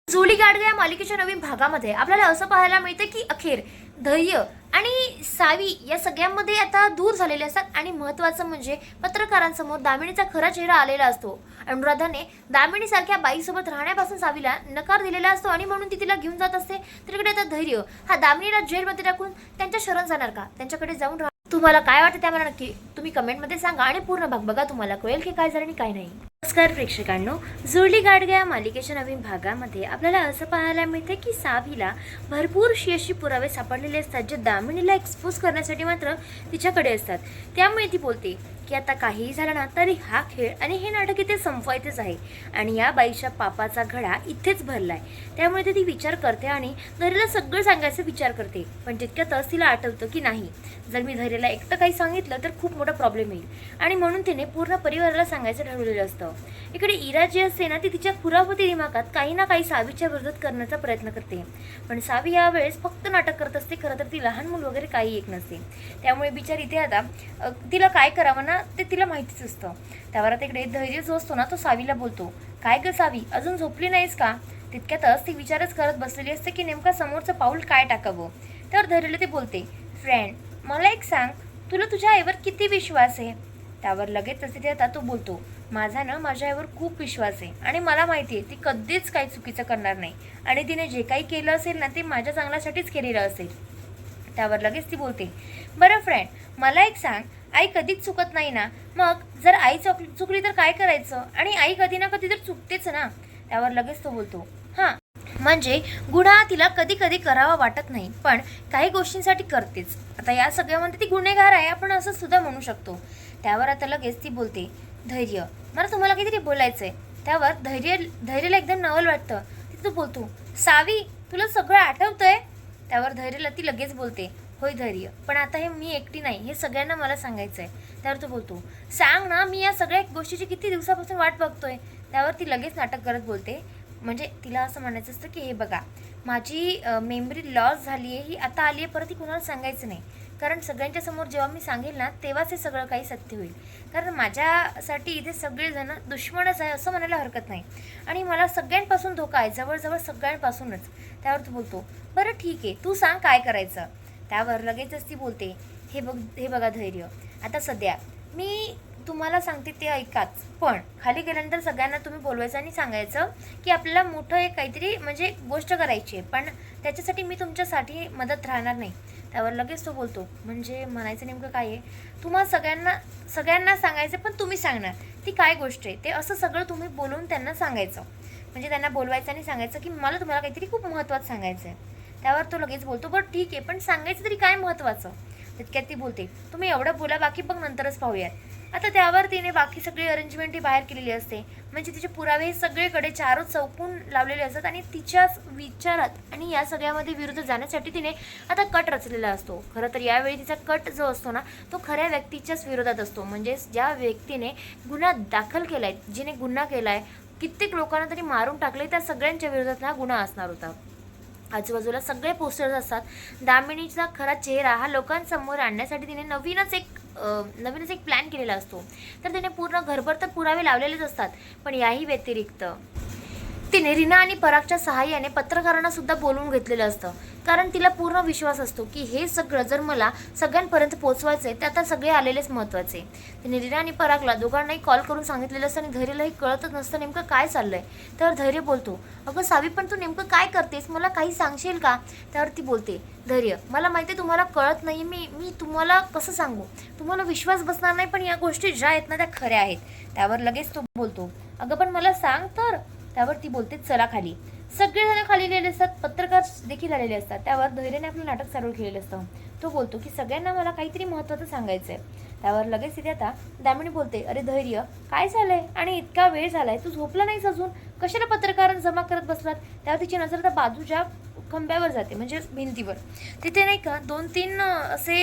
जुळी गाडगे या मालिकेच्या नवीन भागामध्ये आपल्याला असं पाहायला मिळतं की अखेर धैर्य आणि सावी या सगळ्यांमध्ये आता दूर झालेले असतात आणि महत्त्वाचं म्हणजे पत्रकारांसमोर दामिनीचा खरा चेहरा आलेला असतो. अनुराधाने दामिनीसारख्या बाईसोबत राहण्यापासून सावीला नकार दिलेला असतो आणि म्हणून ती तिला घेऊन जात असते. तिकडे आता धैर्य हा दामिनीला जेलमध्ये टाकून त्यांच्या शरण जाणार का, त्यांच्याकडे जाऊन तुम्हाला काय वाटतं त्या मला नक्की तुम्ही कमेंटमध्ये सांगा आणि पूर्ण भाग बघा, तुम्हाला कळेल की काय झालं आणि काय नाही. नमस्कार प्रेक्षकांनो, जुळली गाडगे या मालिकेच्या नवीन भागामध्ये आपल्याला असं पाहायला मिळतं की सावीला भरपूर अशी पुरावे सापडलेले असतात जे दामिनीला एक्सपोज करण्यासाठी मात्र तिच्याकडे असतात. त्यामुळे ती बोलते की आता काहीही झालं ना तरी हा खेळ आणि हे नाटक इथे संपवायचंच आहे आणि या बाईच्या पापाचा घडा इथेच भरलाय. त्यामुळे ती विचार करते आणि धैर्याला सगळं सांगायचा विचार करते. पण तितक्यातच तिला आठवतं की नाही, जर मी धैर्याला एकटं काही सांगितलं तर खूप मोठा प्रॉब्लेम येईल आणि म्हणून तिने पूर्ण परिवाराला सांगायचं ठरवलेलं असतं. इकडे इरा जी असते ना ती तिच्या खुरापती दिमागात काही ना काही सावीच्या विरोधात करण्याचा प्रयत्न करते. पण सावी यावेळेस फक्त नाटक करत असते. खरं तर ती लहान मूल वगैरे काही एक नसते. त्यामुळे बिचारी इथे आता तिला काय करावं ना ते तिला माहितीच असतं. त्यावर तिकडे धैर्य जो असतो ना तो सावीला बोलतो, काय ग सावी, अजून झोपली नाहीस का? तितक्यातच ती विचारच करत बसलेली असते की नेमका समोरचं पाऊल काय टाकावं. त्यावर धैर्यला ते बोलते, फ्रेंड मला एक सांग, तुला तुझ्या आईवर किती विश्वास आहे? त्यावर लगेच तिथे आता तो बोलतो, माझा ना माझ्या आईवर खूप विश्वास आहे आणि मला माहिती आहे ती कधीच काही चुकीचं करणार नाही आणि तिने जे काही केलं असेल ना ते माझ्या चांगल्यासाठीच केलेलं असेल. त्यावर लगेच ती बोलते, बरं फ्रेंड मला एक सांग, आई कधीच चुकत नाही ना, मग जर आई चुकली तर काय करायचं? आणि आई कधी ना कधी तर चुकतेच ना. त्यावर लगेच तो बोलतो, हां म्हणजे गुन्हा तिला कधी कधी करावा वाटत नाही पण काही गोष्टींसाठी करतेच. आता या सगळ्यामध्ये ती गुन्हेगार आहे, आपण असं सुद्धा म्हणू शकतो. त्यावर आता लगेच ती बोलते, धैर्य मला तुम्हाला काहीतरी बोलायचं आहे. त्यावर धैर्याला एकदम नवल वाटतं. तिथं तो बोलतो, सावी तुला सगळं आठवतंय? त्यावर धैर्याला ती लगेच बोलते, होय धैर्य, पण आता हे मी एकटी नाही, हे सगळ्यांना मला सांगायचं आहे. त्यावर तो बोलतो, सांग ना, मी या सगळ्या गोष्टीची किती दिवसापासून वाट बघतोय. त्यावर ती लगेच नाटक करत बोलते, म्हणजे तिला असं म्हणायचं असतं की हे बघा, माझी मेमरी लॉस झाली आहे, ही आता आली आहे, परत ही कुणाला सांगायचं नाही. कारण सगळ्यांच्या समोर जेव्हा मी सांगेल ना तेव्हाच हे सगळं काही सत्य होईल. कारण माझ्यासाठी इथे सगळेजण दुश्मनच आहे असं म्हणायला हरकत नाही आणि मला सगळ्यांपासून धोका आहे, जवळजवळ सगळ्यांपासूनच. त्यावर तू बोलतो, बरं ठीक आहे, तू सांग काय करायचं. त्यावर लगेचच ती बोलते, हे बघा धैर्य, आता सध्या मी तुम्हाला सांगते ते ऐकाच, पण खाली गेल्यानंतर सगळ्यांना तुम्ही बोलवायचं आणि सांगायचं की आपल्याला मोठं एक काहीतरी म्हणजे गोष्ट करायची आहे, पण त्याच्यासाठी मी तुमच्यासाठी मदत राहणार नाही. त्यावर लगेच तो बोलतो, म्हणजे म्हणायचं नेमकं काय आहे, तुम्हाला सगळ्यांना सांगायचं पण तुम्ही सांगणार ती काय गोष्ट आहे ते, असं सगळं तुम्ही बोलून त्यांना सांगायचं. म्हणजे त्यांना बोलवायचं आणि सांगायचं की मला तुम्हाला काहीतरी खूप महत्त्वाचं सांगायचं आहे. त्यावर तो लगेच बोलतो, बरं ठीक आहे, पण सांगायचं तरी काय महत्त्वाचं? तितक्यात ती बोलते, तुम्ही एवढं बोला, बाकी पण नंतरच पाहूयात. आता त्यावर तिने बाकी सगळी अरेंजमेंट ही बाहेर केलेली असते. म्हणजे तिचे पुरावे हे सगळीकडे चारों चौकून लावलेले असतात आणि तिच्याच विचारात आणि या सगळ्यामध्ये विरुद्ध जाण्यासाठी तिने आता कट रचलेला असतो. खरं तर यावेळी तिचा कट जो असतो ना तो खऱ्या व्यक्तीच्याच विरोधात असतो. म्हणजे ज्या व्यक्तीने गुन्हा दाखल केला आहे, जिने गुन्हा केला आहे, कित्येक लोकांना तरी मारून टाकले, त्या सगळ्यांच्या विरोधात हा गुन्हा असणार होता. आजूबाजूला सगळे पोस्टर्स असतात. दामिनीचा खरा चेहरा हा लोकांसमोर आणण्यासाठी तिने नवीनच एक प्लॅन केलेला असतो. तर तिने पूर्ण घरभर तर पुरावे लावलेलेच असतात, पण याही व्यतिरिक्त तिने रीना आणि परागच्या सहाय्याने पत्रकारांना सुद्धा बोलवून घेतलेलं असतं. कारण तिला पूर्ण विश्वास असतो की हे सगळं जर मला सगळ्यांपर्यंत पोहोचवायचं आहे तर आता सगळे आलेलेच महत्त्वाचे. तिने रीना आणि परागला दोघांनाही कॉल करून सांगितलेलं असतं आणि धैर्यलाही कळतच नसतं नेमकं काय चाललंय. त्यावर धैर्य बोलतो, अगं सावी, पण तू नेमकं काय करतेस, मला काही सांगशील का? त्यावर ती बोलते, धैर्य मला माहिती आहे तुम्हाला कळत नाही, मी तुम्हाला कसं सांगू, तुम्हाला विश्वास बसणार नाही, पण या गोष्टी ज्या आहेत ना त्या खऱ्या आहेत. त्यावर लगेच तो बोलतो, अगं पण मला सांग तर. त्यावर ती बोलते, चला खाली. सगळेजण खाली आलेले असतात, पत्रकार देखील आलेले असतात. त्यावर धैर्याने आपलं नाटक चालू केलेलं असतं. तो बोलतो की सगळ्यांना मला काहीतरी महत्त्वाचं सांगायचं आहे. त्यावर लगेच तिथे आता दामिनी बोलते, अरे धैर्य काय झालंय आणि इतका वेळ झालाय, तू झोपला नाहीस अजून, कशाला पत्रकारांना जमा करत बसलात? त्यावर तिची नजर आता बाजूच्या खंब्यावर जाते, म्हणजे भिंतीवर. तिथे नाही का 2-3 असे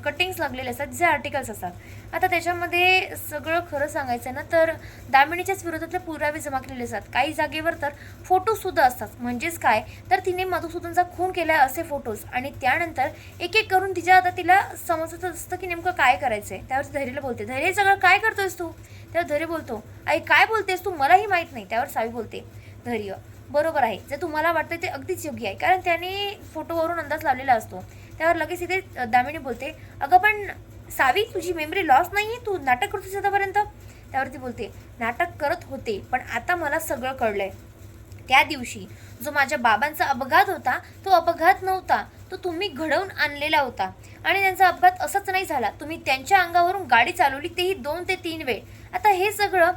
कटिंग्स लागलेले असतात जे आर्टिकल्स असतात. आता त्याच्यामध्ये सगळं खरं सांगायचं ना तर दामिनीच्याच विरोधातले पुरावे जमा केलेले असतात. काही जागेवर तर फोटोसुद्धा असतात. म्हणजेच काय तर तिने मधुसूदनचा खून केला असे फोटोज, आणि त्यानंतर एक एक करून तिला समजत असतं की नेमकं काय करायचं आहे. त्यावर धैर्यला बोलते, धैर्य सगळं काय करतोयस तू? त्यावर धैर्य बोलतो, आई काय बोलतेस तू, मलाही माहीत नाही. त्यावर सावी बोलते, धैर्य बरोबर आहे, जे तुम्हाला वाटतं ते अगदीच योग्य आहे, कारण त्याने फोटोवरून अंदाज लावलेला असतो. त्यावर लगेच इथे दामिनी बोलते, अगं पण सावी, तुझी मेमरी लॉस नाही आहे, तू नाटक करतोस आतापर्यंत. त्यावरती बोलते, नाटक करत होते, पण आता मला सगळं कळलंय. त्या दिवशी जो माझ्या बाबांचा अपघात होता, तो अपघात नव्हता, तो तुम्ही घडवून आणलेला होता. आणि त्यांचा अपघात असंच नाही झाला, तुम्ही त्यांच्या अंगावरून गाडी चालवली, तेही 2 ते 3 वेळ. आता हे सगळं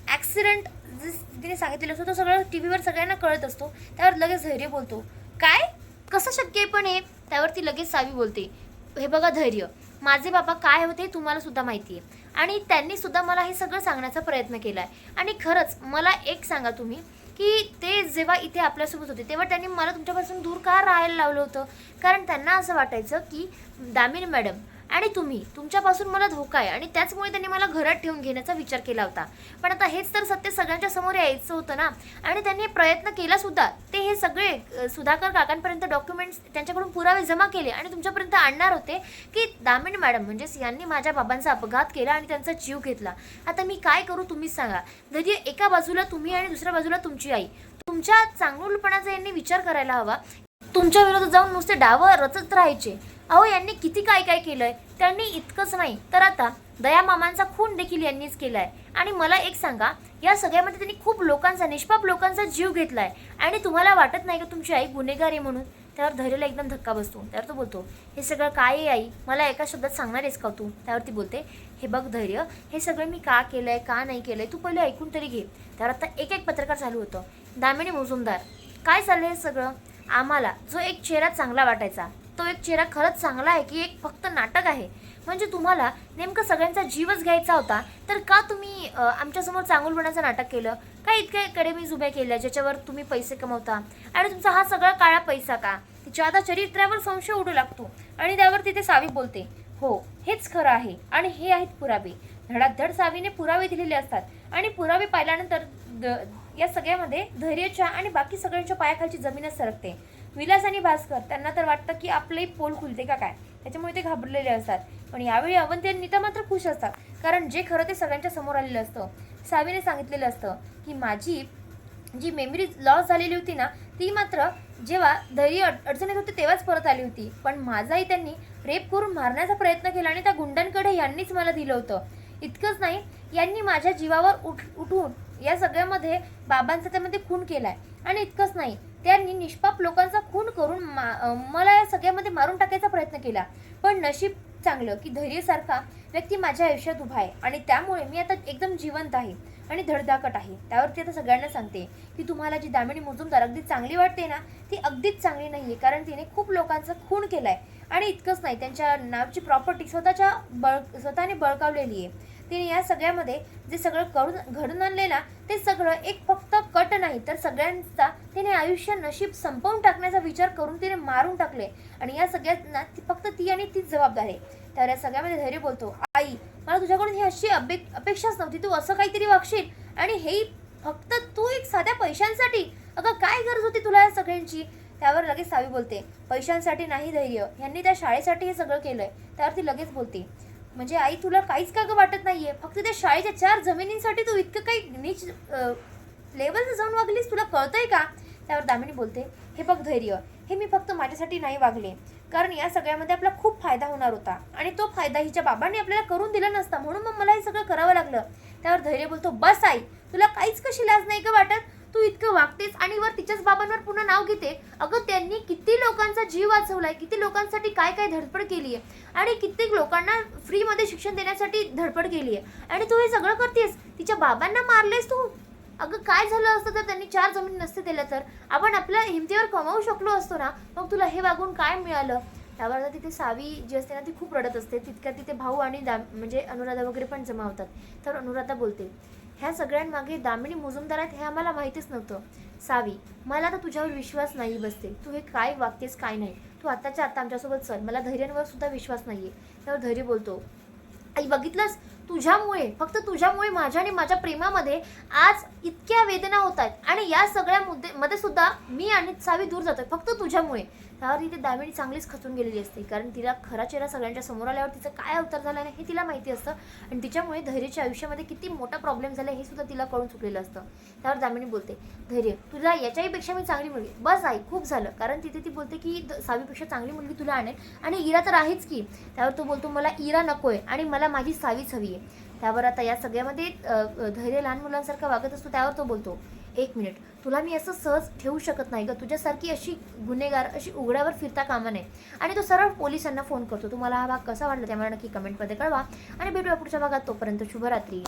ॲक्सिडेंट जे तिने सांगितलेलं असतो, तो सगळं टी व्हीवर सगळ्यांना कळत असतो. त्यावर लगेच धैर्य बोलतो, काय, कसं शक्य आहे पण हे? त्यावरती लगेच सावी बोलते, हे बघा धैर्य, माझे बाबा काय होते तुम्हाला सुद्धा माहिती आहे, आणि त्यांनी सुद्धा मला हे सगळं सांगण्याचा प्रयत्न केला आहे. आणि खरंच मला एक सांगा तुम्ही, की ते जेव्हा इथे आपल्यासोबत होते तेव्हा त्यांनी मला तुमच्यापासून दूर का राहायला लावलं होतं? कारण त्यांना असं वाटायचं की दामिनी मॅडम आणि तुम्ही, तुमच्यापासून मला धोका आहे, आणि त्याचमुळे त्यांनी मला घरात ठेवून घेण्याचा विचार केला होता. पण आता हेच तर सत्य सगळ्यांच्या समोर यायचं होतं ना, आणि त्यांनी प्रयत्न केला सुद्धा. ते हे सगळे सुधाकर काकांपर्यंत डॉक्युमेंट्स, त्यांच्याकडून पुरावे जमा केले आणि तुमच्यापर्यंत आणणार होते की दामिनी मॅडम म्हणजेच यांनी माझ्या बाबांचा अपघात केला आणि त्यांचा जीव घेतला. आता मी काय करू तुम्हीच सांगा. धैर्य, एका बाजूला तुम्ही आणि दुसऱ्या बाजूला तुमची आई. तुमच्या चांगुलपणाचा यांनी विचार करायला हवा. तुमच्या विरोधात जाऊन नुसते डावं रचत राहायचे. अहो, यांनी किती काय काय केलंय. त्यांनी इतकंच नाही तर आता दया मामांचा खून देखील यांनीच केलाय. आणि मला एक सांगा, या सगळ्यामध्ये त्यांनी खूप लोकांचा, निष्पाप लोकांचा जीव घेतलाय, आणि तुम्हाला वाटत नाही का तुमची आई गुन्हेगार आहे म्हणून? त्यावर धैर्यला एकदम धक्का बसतो. त्यावर तो बोलतो, हे सगळं काय आहे आई, मला एका शब्दात सांगणार आहेस का तू? त्यावरती बोलते, हे बघ धैर्य, हे सगळं मी का केलंय का नाही केलंय तू पहिले ऐकून तरी घे. त्यावर आता एक एक पत्रकार चालू होतं. दामिनी मुजुमदार, काय चाललंय हे सगळं? आम्हाला जो एक चेहरा चांगला वाटायचा, तो एक चेहरा खरंच चांगला आहे की एक फक्त नाटक आहे? म्हणजे तुम्हाला नेमकं सगळ्यांचा जीवच घ्यायचा होता, तर का तुम्ही आमच्यासमोर चांगुलपणाचं नाटक केलं? काय इतक्या अकॅडमीज उभ्या केल्या ज्याच्यावर तुम्ही पैसे कमवता, आणि तुमचा हा सगळा काळा पैसा का? तिच्या आता चरित्रावर संशय उडू लागतो. आणि त्यावर तिथे सावी बोलते, हो हेच खरं आहे, आणि हे आहेत पुरावे. धडाधड सावीने पुरावे दिलेले असतात, आणि पुरावे पाहिल्यानंतर या सगळ्यामध्ये धैर्याच्या आणि बाकी सगळ्यांच्या पायाखालची जमीनच सरकते. विलास आणि भास्कर, त्यांना तर वाटतं की आपलंही पोल खुलते का काय, त्याच्यामुळे ते घाबरलेले असतात. पण यावेळी अवंती आणि नीता मात्र खुश असतात, कारण जे खरं ते सगळ्यांच्या समोर आलेलं असतं. सावीने सांगितलेलं असतं की माझी जी मेमरी लॉस झालेली होती ना, ती मात्र जेव्हा धैर्य अडचणीत होते तेव्हाच परत आली होती. पण माझाही त्यांनी रेप करून मारण्याचा प्रयत्न केला, आणि त्या गुंडांकडे यांनीच मला दिलं होतं. इतकंच नाही, यांनी माझ्या जीवावर उठून या सगळ्यामध्ये बाबांचा त्यामध्ये खून केलाय. आणि इतकंच नाही, त्यांनी निष्पाप लोकांचा खून करून मला या सगळ्यामध्ये मारून टाकायचा प्रयत्न केला. पण नशीब चांगलं की धैर्यसारखा व्यक्ती माझ्या आयुष्यात उभा आहे, आणि त्यामुळे मी आता एकदम जिवंत आहे आणि धडधाकट आहे. त्यावरती आता सगळ्यांना सांगते की तुम्हाला जी दामिनी मुजुमदार अगदी चांगली वाटते ना, ती अगदीच चांगली नाही आहे, कारण तिने खूप लोकांचा खून केला आहे. आणि इतकंच नाही, त्यांच्या नावची प्रॉपर्टी स्वतःने बळकावलेली आहे. तिने या सगळ्यामध्ये जे सगळं घडून आणलेला ते सगळं एक फक्त कट नाही, तर सगळ्यांचा तिने आयुष्य नशीब संपवून टाकण्याचा विचार करून तिने मारून टाकले. आणि या सगळ्यांना फक्त ती आणि तीच जबाबदार आहे. तर या सगळ्यामध्ये धैर्य बोलतो, आई मला तुझ्याकडून ही अशी अपेक्षाच नव्हती, तू असं काहीतरी वागशील, आणि हे फक्त तू एक साध्या पैशांसाठी. अगं काय गरज होती तुला या सगळ्यांची? त्यावर लगेच सावी बोलते, पैशांसाठी नाही धैर्य, यांनी त्या शाळेसाठी हे सगळं केलंय. त्यावर ती लगेच बोलते, म्हणजे आई तुला काहीच का वाटत नाहीये, फक्त त्या शाळेच्या 4 जमिनींसाठी तू इतकं काही नीच लेवलचं जाऊन वागलीस, तुला कळतंय का? त्यावर दामिनी बोलते, हे बघ धैर्य, हे मी फक्त माझ्यासाठी नाही वागले, कारण या सगळ्यामध्ये आपला खूप फायदा होणार होता, आणि तो फायदा हिच्या बाबांनी आपल्याला करून दिला नसता, म्हणून मग मला हे सगळं करावं लागलं. त्यावर धैर्य बोलतो, बस आई, तुला काहीच कशी लाज नाही का वाटत? तू इतकं वागतेस आणि वर तिच्याच बाबांवर पुन्हा नाव घेते. अगं त्यांनी किती लोकांचा जीव वाचवलाय, किती लोकांसाठी काय काय धडपड केली आहे, आणि कित्येक लोकांना फ्रीमध्ये शिक्षण देण्यासाठी धडपड केली आहे, आणि तू हे सगळं करतेस, तिच्या बाबांना मारलेस तू. अगं काय झालं असतं तर त्यांनी 4 जमीन नसते दिल्या तर आपण आपल्या हिमतीवर कमावू शकलो असतो ना, मग तुला हे वागून काय मिळालं? त्यावर तिथे सावी जी असते ना ती खूप रडत असते. तितक्या तिथे भाऊ आणि म्हणजे अनुराधा वगैरे पण जमा होतात. तर अनुराधा बोलते, ह्या सगळ्यांमागे दामिनी मुजुमदार आहेत हे आम्हाला माहितीच नव्हतं. सावी, मला तर तुझ्यावर विश्वास नाही बसते, तू हे काय वागतेस काय नाही, तू आत्ताच्या आत्ता आमच्यासोबत चल, मला धैर्यांवर सुद्धा विश्वास नाहीये. त्यावर धैर्य बोलतो, आई बघितलंस, तुझ्यामुळे, फक्त तुझ्यामुळे माझ्या आणि माझ्या प्रेमामध्ये आज इतक्या वेदना होत आहेत, आणि या सगळ्या मध्ये सुद्धा मी आणि सावी दूर जातोय फक्त तुझ्यामुळे. त्यावर तिथे दामिनी चांगलीच खचून गेलेली असते, कारण तिला खरा चेहरा सगळ्यांच्या समोर आल्यावर तिचं काय अवतार झाला नाही हे तिला माहिती असतं आणि तिच्यामुळे धैर्यच्या आयुष्यामध्ये किती मोठा प्रॉब्लेम झाला हे सुद्धा तिला कळून चुकलेलं असतं. त्यावर दामिनी बोलते, धैर्य तुला याच्याहीपेक्षा मी चांगली मुलगी, बस आई खूप झालं. कारण तिथे ती बोलते की सावीपेक्षा चांगली मुलगी तुला आणेल आणि इरा तर आहेच की. त्यावर तो बोलतो, मला इरा नको आहे आणि मला माझी सावीच हवी आहे. त्यावर आता या सगळ्यामध्ये धैर्य लहान मुलांसारखा वागत असतो. त्यावर तो बोलतो, एक मिनिट, तुला मी असं सहज ठेवू शकत नाही गं, तुझ्यासारखी अशी गुन्हेगार अशी उघड्यावर फिरता कामा नये. आणि तो सरळ पोलिसांना फोन करतो. तुम्हाला हा भाग कसा वाटला ते मला नक्की कमेंटमध्ये कळवा आणि भेटूया पुढच्या भागात. तोपर्यंत शुभरात्री.